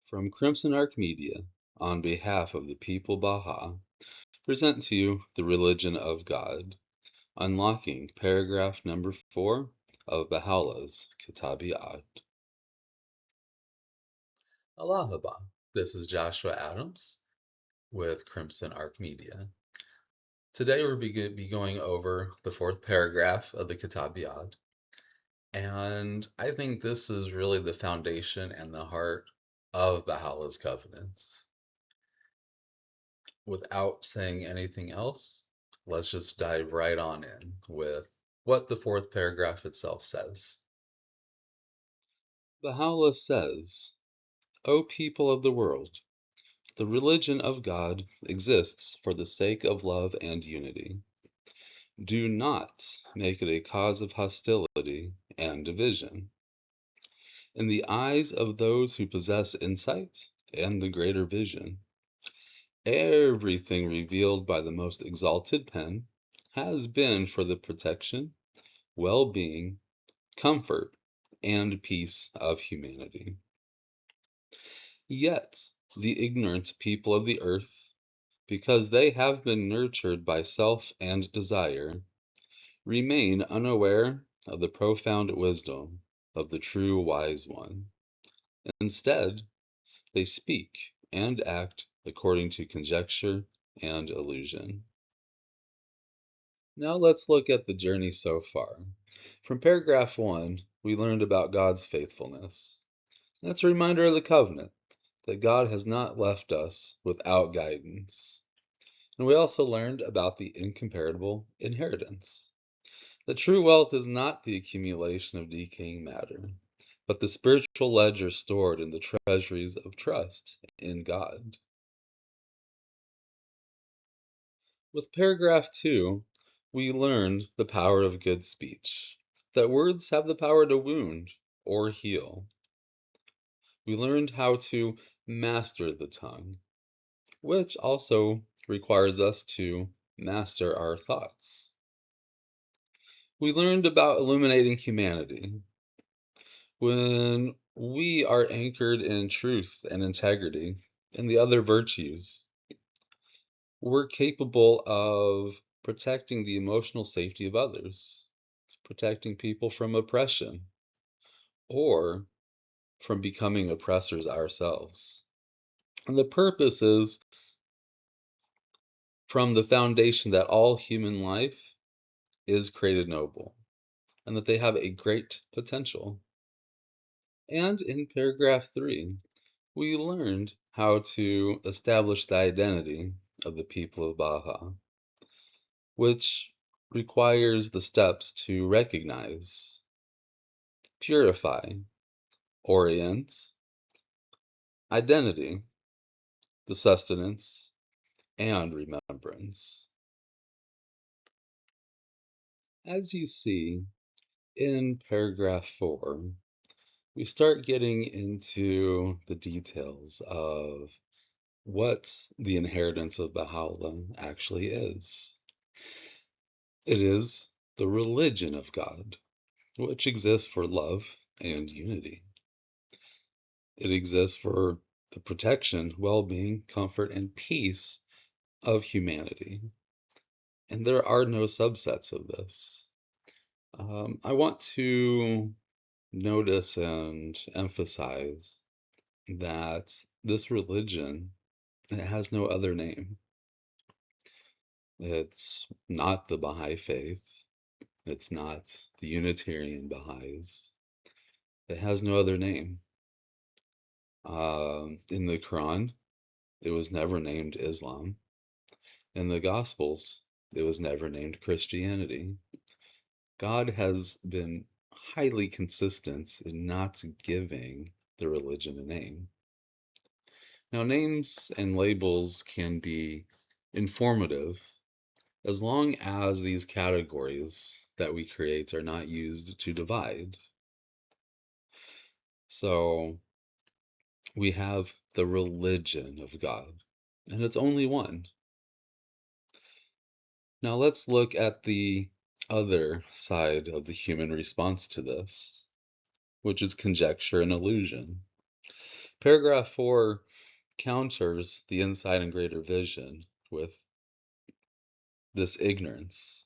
From Crimson Arc Media, on behalf of the people Baha, present to you the religion of God, unlocking paragraph number 4 of Baha'u'llah's Kitab-i-Ahd. Allahabad. This is Joshua Adams with Crimson Arc Media. Today we'll be going over the 4th paragraph of the Kitab-i-Ahd, and I think this is really the foundation and the heart of Baha'u'llah's covenants. Without saying anything else, let's just dive right on in with what the 4th paragraph itself says. Baha'u'llah says, O people of the world, the religion of God exists for the sake of love and unity. Do not make it a cause of hostility and division. In the eyes of those who possess insight and the greater vision, everything revealed by the most exalted pen has been for the protection, well-being, comfort, and peace of humanity. Yet the ignorant people of the earth, because they have been nurtured by self and desire, remain unaware of the profound wisdom of the true wise one. Instead, they speak and act according to conjecture and illusion. Now let's look at the journey so far. From paragraph 1, we learned about God's faithfulness. That's a reminder of the covenant, that God has not left us without guidance. And we also learned about the incomparable inheritance. The true wealth is not the accumulation of decaying matter, but the spiritual ledger stored in the treasuries of trust in God. With paragraph 2, we learned the power of good speech, that words have the power to wound or heal. We learned how to master the tongue, which also requires us to master our thoughts. We learned about illuminating humanity. When we are anchored in truth and integrity and the other virtues, we're capable of protecting the emotional safety of others, protecting people from oppression, or from becoming oppressors ourselves. And the purpose is from the foundation that all human life is created noble, and that they have a great potential. And in paragraph 3, we learned how to establish the identity of the people of Baha, which requires the steps to recognize, purify, orient, identity, the sustenance, and remembrance. As you see in paragraph 4, we start getting into the details of what the inheritance of Baha'u'llah actually is. It is the religion of God, which exists for love and unity. It exists for the protection, well-being, comfort, and peace of humanity. And there are no subsets of this. I want to notice and emphasize that this religion, it has no other name. It's not the Baha'i faith. It's not the Unitarian Baha'is. It has no other name. In the Quran, it was never named Islam. In the Gospels, it was never named Christianity. God has been highly consistent in not giving the religion a name. Now, names and labels can be informative as long as these categories that we create are not used to divide. So, we have the religion of God, and it's only one. Now let's look at the other side of the human response to this, which is conjecture and illusion. Paragraph 4 counters the insight and greater vision with this ignorance.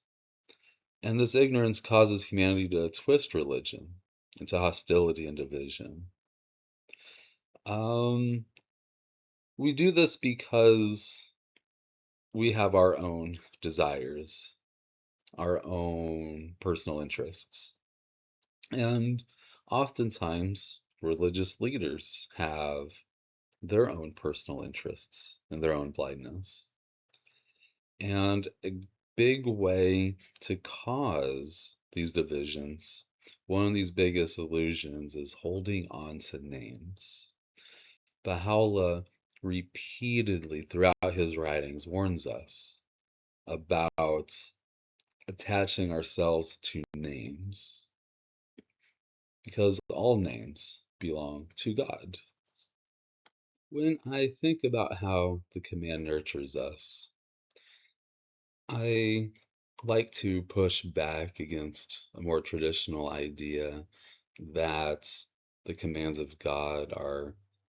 And this ignorance causes humanity to twist religion into hostility and division. We do this because we have our own desires, our own personal interests. And oftentimes, religious leaders have their own personal interests and their own blindness. And a big way to cause these divisions, one of these biggest illusions, is holding on to names. Baha'u'llah repeatedly throughout his writings warns us about attaching ourselves to names, because all names belong to God. When I think about how the command nurtures us, I like to push back against a more traditional idea that the commands of God are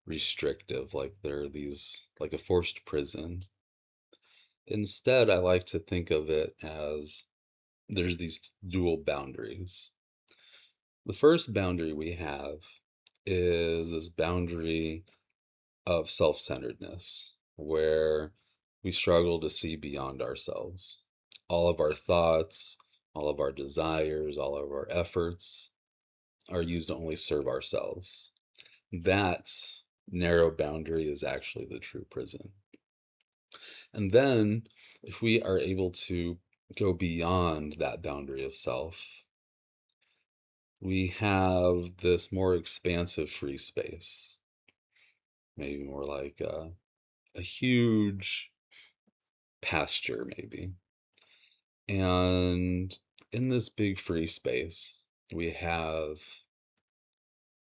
restrictive, like they're these, like a forced prison. Instead, I like to think of it as there's these dual boundaries. The first boundary we have is this boundary of self-centeredness, where we struggle to see beyond ourselves. All of our thoughts, all of our desires, all of our efforts are used to only serve ourselves. That narrow boundary is actually the true prison. And then, if we are able to go beyond that boundary of self, we have this more expansive free space, maybe more like a huge pasture, maybe. And in this big free space, we have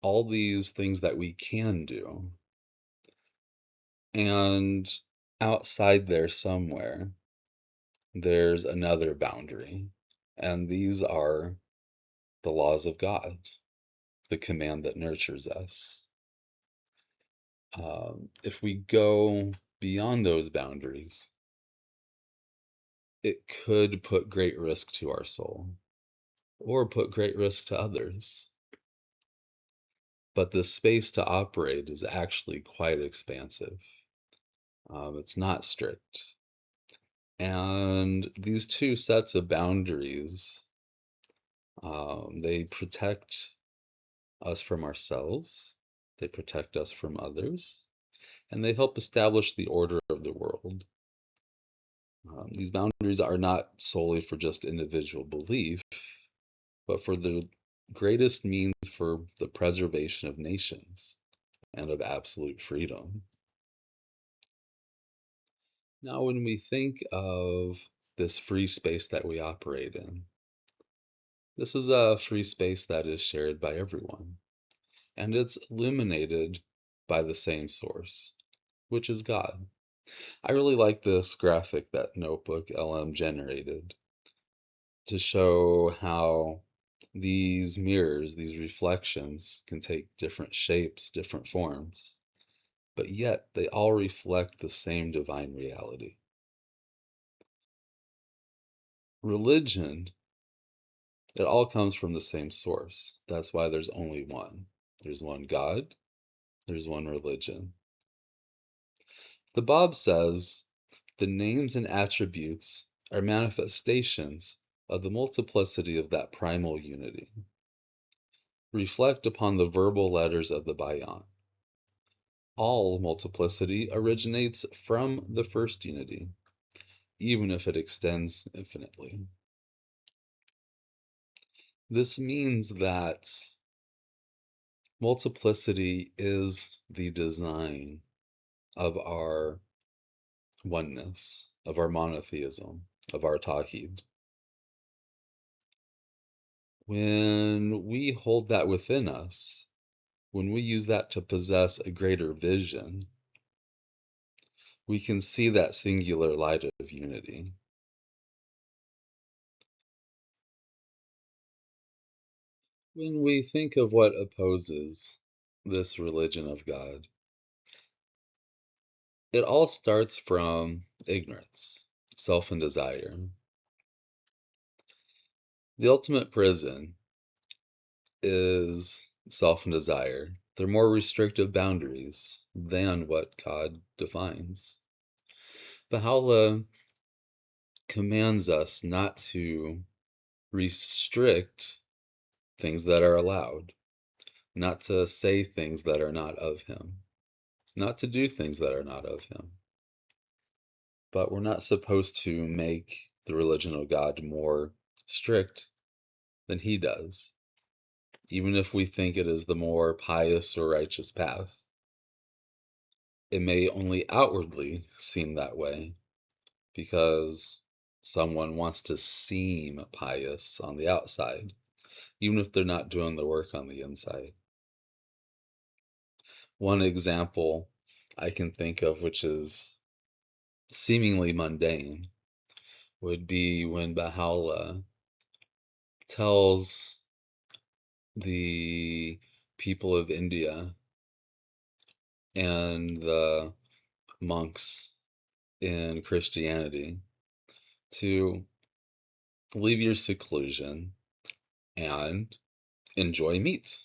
all these things that we can do. And outside there somewhere, there's another boundary. And these are the laws of God, the command that nurtures us. If we go beyond those boundaries, it could put great risk to our soul or put great risk to others. But the space to operate is actually quite expansive. It's not strict. And these two sets of boundaries, they protect us from ourselves, they protect us from others, and they help establish the order of the world. These boundaries are not solely for just individual belief, but for the greatest means for the preservation of nations and of absolute freedom. Now, when we think of this free space that we operate in, this is a free space that is shared by everyone, and it's illuminated by the same source, which is God. I really like this graphic that Notebook LM generated to show how these mirrors, these reflections, can take different shapes, different forms, but yet they all reflect the same divine reality. Religion, it all comes from the same source. That's why there's only one. There's one God, there's one religion. The Bab says the names and attributes are manifestations of the multiplicity of that primal unity. Reflect upon the verbal letters of the Bayan. All multiplicity originates from the first unity, even if it extends infinitely. This means that multiplicity is the design of our oneness, of our monotheism, of our Tawheed. When we hold that within us, when we use that to possess a greater vision, we can see that singular light of unity. When we think of what opposes this religion of God, It all starts from ignorance, self and desire. The ultimate prison is self and desire. They're more restrictive boundaries than what God defines. Baha'u'llah commands us not to restrict things that are allowed, not to say things that are not of Him, not to do things that are not of Him. But we're not supposed to make the religion of God more strict than He does, even if we think it is the more pious or righteous path. It may only outwardly seem that way because someone wants to seem pious on the outside, even if they're not doing the work on the inside. One example I can think of, which is seemingly mundane, would be when Baha'u'llah tells the people of India and the monks in Christianity to leave your seclusion and enjoy meat.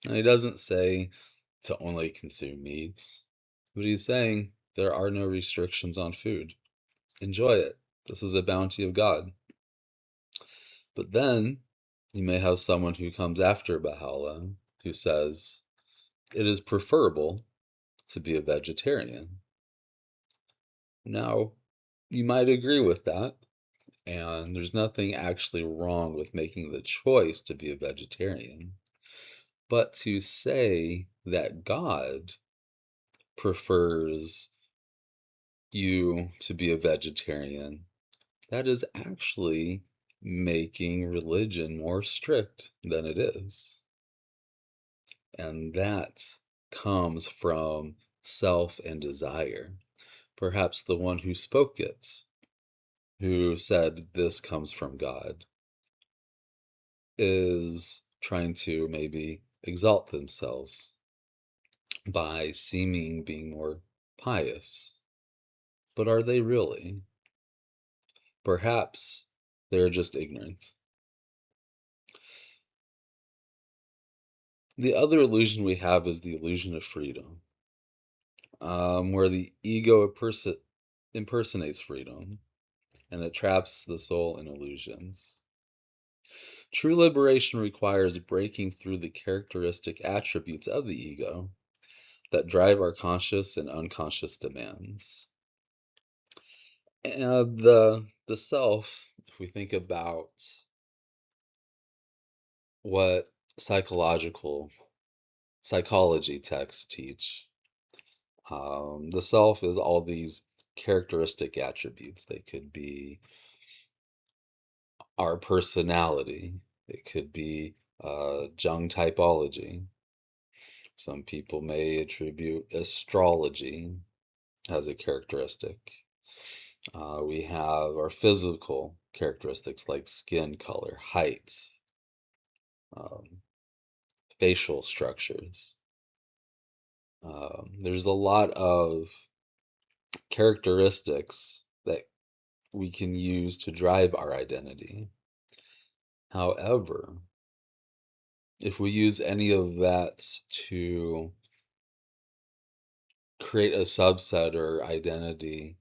And he doesn't say to only consume meats, but he's saying there are no restrictions on food. Enjoy it. This is a bounty of God. But then you may have someone who comes after Baha'u'llah who says it is preferable to be a vegetarian. Now, you might agree with that, and there's nothing actually wrong with making the choice to be a vegetarian. But to say that God prefers you to be a vegetarian, that is actually making religion more strict than it is. And that comes from self and desire. Perhaps the one who spoke it, who said this comes from God, is trying to maybe exalt themselves by seeming being more pious. But are they really? Perhaps they're just ignorant. The other illusion we have is the illusion of freedom, where the ego impersonates freedom and it traps the soul in illusions. True liberation requires breaking through the characteristic attributes of the ego that drive our conscious and unconscious demands. And the self, if we think about what psychology texts teach, the self is all these characteristic attributes. They could be our personality. It could be Jung typology. Some people may attribute astrology as a characteristic. We have our physical characteristics like skin color, height, um, facial structures. There's a lot of characteristics that we can use to drive our identity. However, if we use any of that to create a subset or identity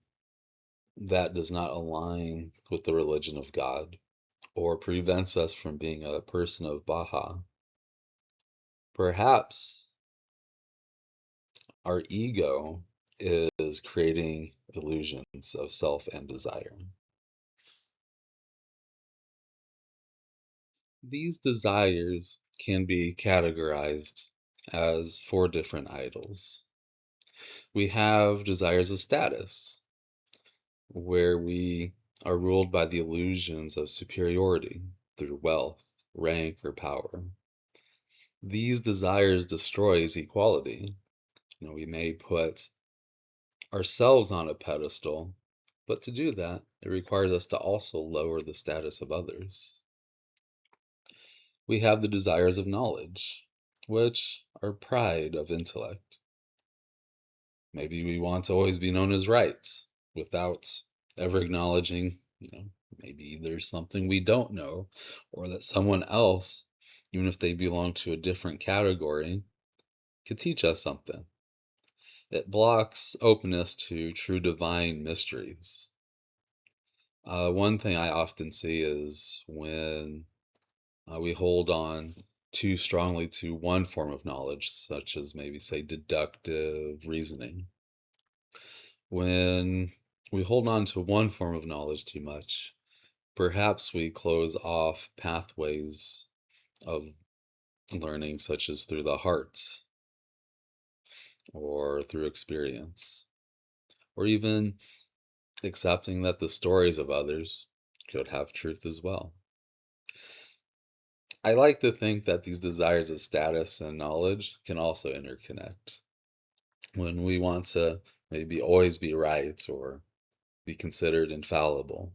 that does not align with the religion of God or prevents us from being a person of Baha, perhaps our ego is creating illusions of self and desire. These desires can be categorized as four different idols. We have desires of status, where we are ruled by the illusions of superiority through wealth, rank, or power. These desires destroys equality. We may put ourselves on a pedestal, but to do that, it requires us to also lower the status of others. We have the desires of knowledge, which are pride of intellect. Maybe we want to always be known as right without ever acknowledging, maybe there's something we don't know, or that someone else, even if they belong to a different category, could teach us something. It blocks openness to true divine mysteries. One thing I often see is when we hold on too strongly to one form of knowledge, such as maybe, say, deductive reasoning. When we hold on to one form of knowledge too much, perhaps we close off pathways of learning, such as through the heart, or through experience, or even accepting that the stories of others could have truth as well. I like to think that these desires of status and knowledge can also interconnect. When we want to maybe always be right or be considered infallible,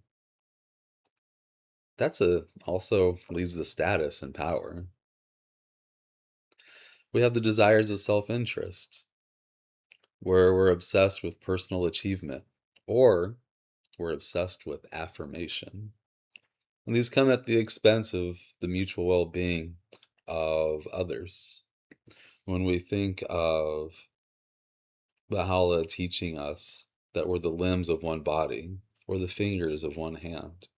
also leads to status and power. We have the desires of self-interest, where we're obsessed with personal achievement, or we're obsessed with affirmation. And these come at the expense of the mutual well-being of others. When we think of Baha'u'llah teaching us that we're the limbs of one body, or the fingers of one hand,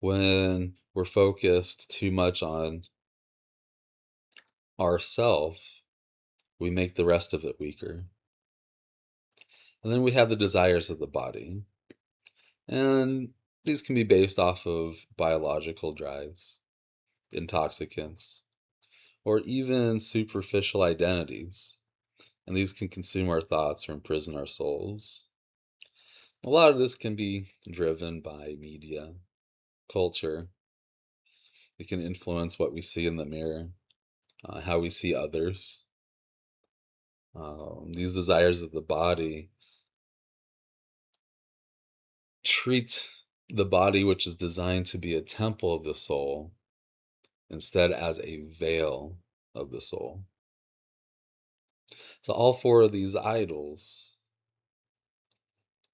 when we're focused too much on ourself, we make the rest of it weaker. And then we have the desires of the body. And these can be based off of biological drives, intoxicants, or even superficial identities. And these can consume our thoughts or imprison our souls. A lot of this can be driven by media, culture. It can influence what we see in the mirror, how we see others. These desires of the body treat the body, which is designed to be a temple of the soul, instead as a veil of the soul. So all four of these idols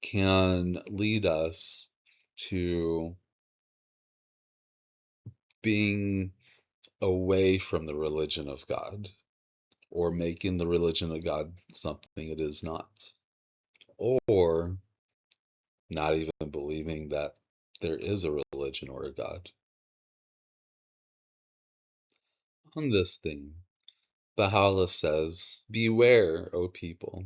can lead us to being away from the religion of God, or making the religion of God something it is not, or not even believing that there is a religion or a God. On this theme, Baha'u'llah says, "Beware, O people,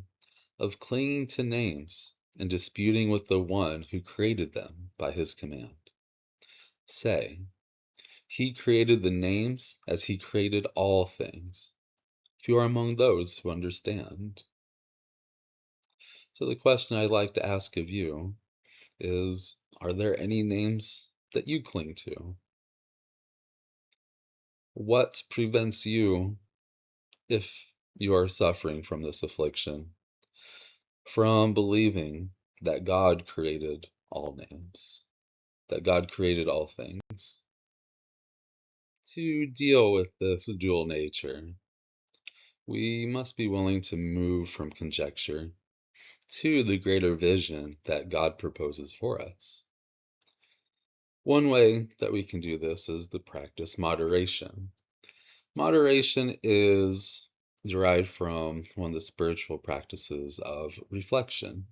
of clinging to names and disputing with the one who created them by his command. Say, he created the names as he created all things. If you are among those who understand." So the question I'd like to ask of you is, are there any names that you cling to? What prevents you, if you are suffering from this affliction, from believing that God created all names, that God created all things? To deal with this dual nature, we must be willing to move from conjecture to the greater vision that God proposes for us. One way that we can do this is to practice moderation. Moderation is derived from one of the spiritual practices of reflection.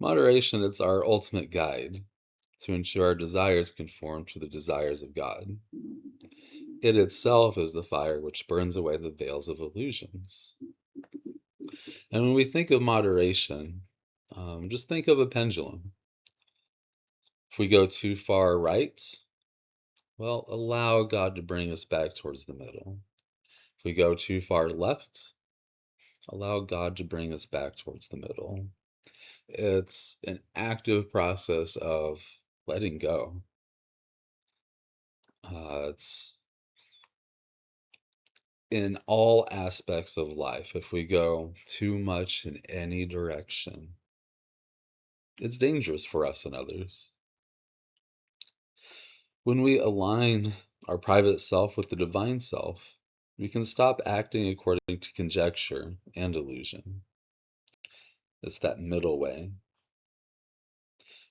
Moderation is our ultimate guide to ensure our desires conform to the desires of God. It itself is the fire which burns away the veils of illusions. And when we think of moderation, just think of a pendulum. If we go too far right, well, allow God to bring us back towards the middle. If we go too far left, allow God to bring us back towards the middle. It's an active process of letting go. It's in all aspects of life. If we go too much in any direction, it's dangerous for us and others. When we align our private self with the divine self, We can stop acting according to conjecture and illusion. It's that middle way.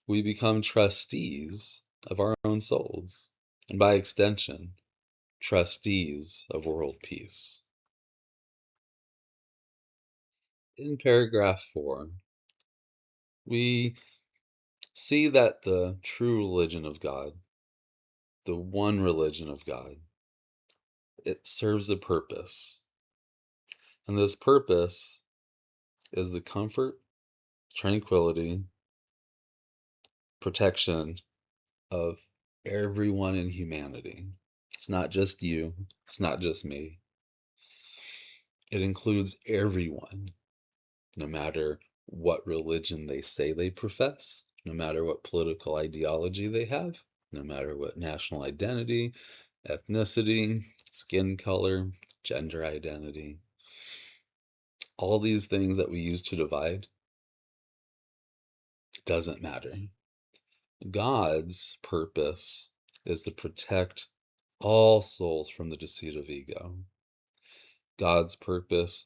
We become trustees of our own souls, and by extension, trustees of world peace. In paragraph 4, we see that the true religion of God, the one religion of God, it serves a purpose. And this purpose is the comfort, tranquility, protection of everyone in humanity. It's not just you, it's not just me. It includes everyone, no matter what religion they say they profess, no matter what political ideology they have, no matter what national identity, ethnicity, skin color, gender identity. All these things that we use to divide doesn't matter. God's purpose is to protect all souls from the deceit of ego. God's purpose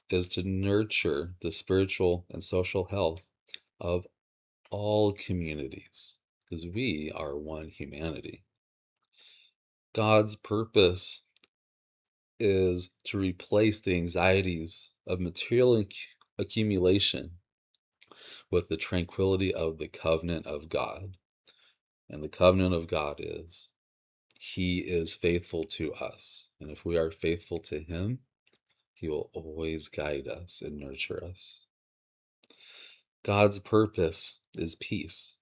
is to nurture the spiritual and social health of all communities, because we are one humanity. God's purpose is to replace the anxieties of material accumulation with the tranquility of the covenant of God. And the covenant of God is He is faithful to us. And if we are faithful to Him, He will always guide us and nurture us. God's purpose is peace.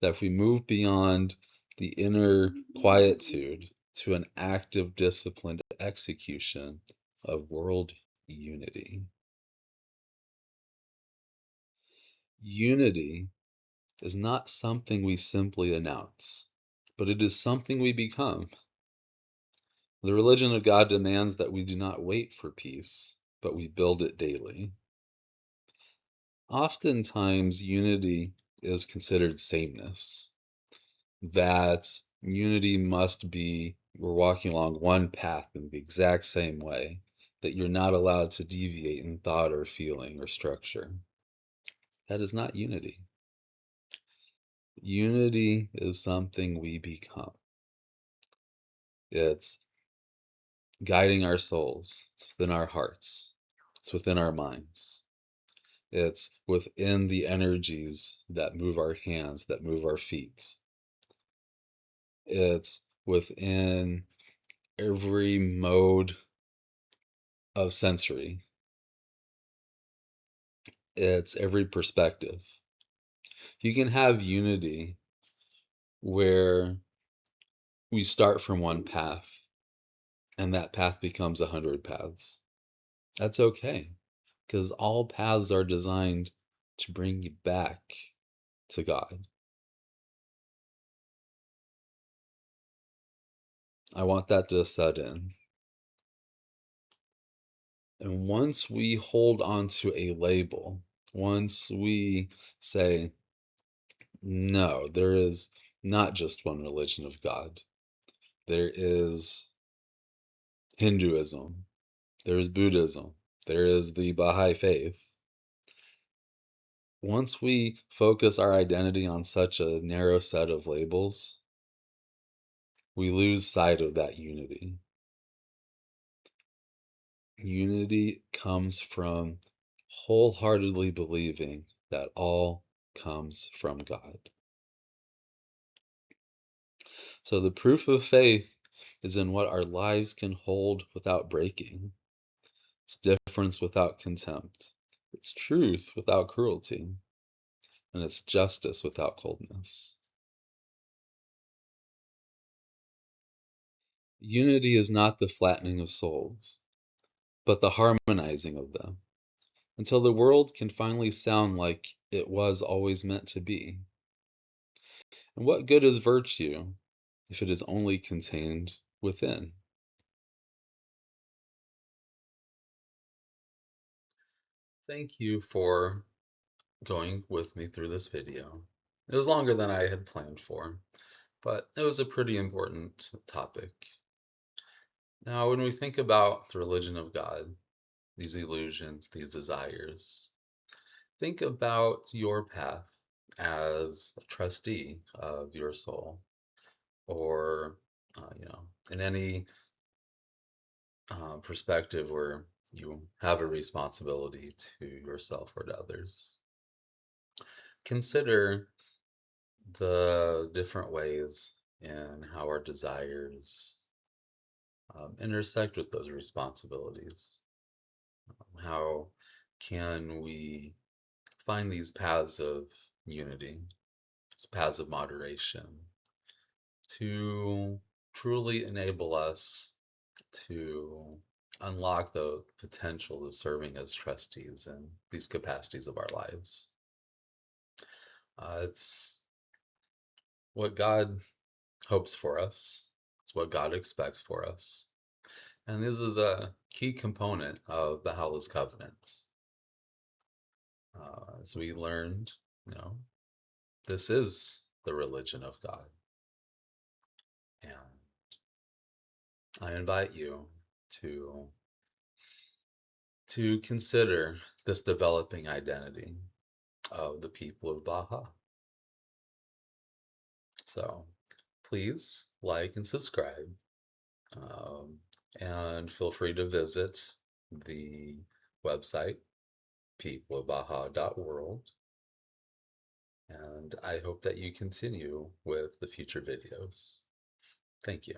That if we move beyond the inner quietude to an active, disciplined execution of world unity. Unity is not something we simply announce, but it is something we become. The religion of God demands that we do not wait for peace, but we build it daily. Oftentimes, unity is considered sameness. That unity must be we're walking along one path in the exact same way, that you're not allowed to deviate in thought or feeling or structure. That is not unity. Unity is something we become. It's guiding our souls. It's within our hearts. It's within our minds. It's within the energies that move our hands, that move our feet. It's within every mode of sensory. It's every perspective. You can have unity where we start from one path and that path becomes 100 paths. That's okay, because all paths are designed to bring you back to God. I want that to set in. And once we hold on to a label, once we say, no, there is not just one religion of God, there is Hinduism, there is Buddhism, there is the Baha'i faith. Once we focus our identity on such a narrow set of labels, we lose sight of that unity. Unity comes from wholeheartedly believing that all comes from God. So the proof of faith is in what our lives can hold without breaking. It's difference without contempt. It's truth without cruelty. And it's justice without coldness. Unity is not the flattening of souls, but the harmonizing of them, until the world can finally sound like it was always meant to be. And what good is virtue if it is only contained within? Thank you for going with me through this video. It was longer than I had planned for, but it was a pretty important topic. Now, when we think about the religion of God, these illusions, these desires, think about your path as a trustee of your soul, or in any perspective where you have a responsibility to yourself or to others. Consider the different ways in how our desires intersect with those responsibilities. How can we find these paths of unity, these paths of moderation, to truly enable us to unlock the potential of serving as trustees in these capacities of our lives. It's what God hopes for us. It's what God expects for us. And this is a key component of Baha'u'llah's covenants. As we learned, you know, this is the religion of God. And I invite you to consider this developing identity of the people of Baha. So please like and subscribe, um, and feel free to visit the website peopleofbaha.world. And I hope that you continue with the future videos. Thank you.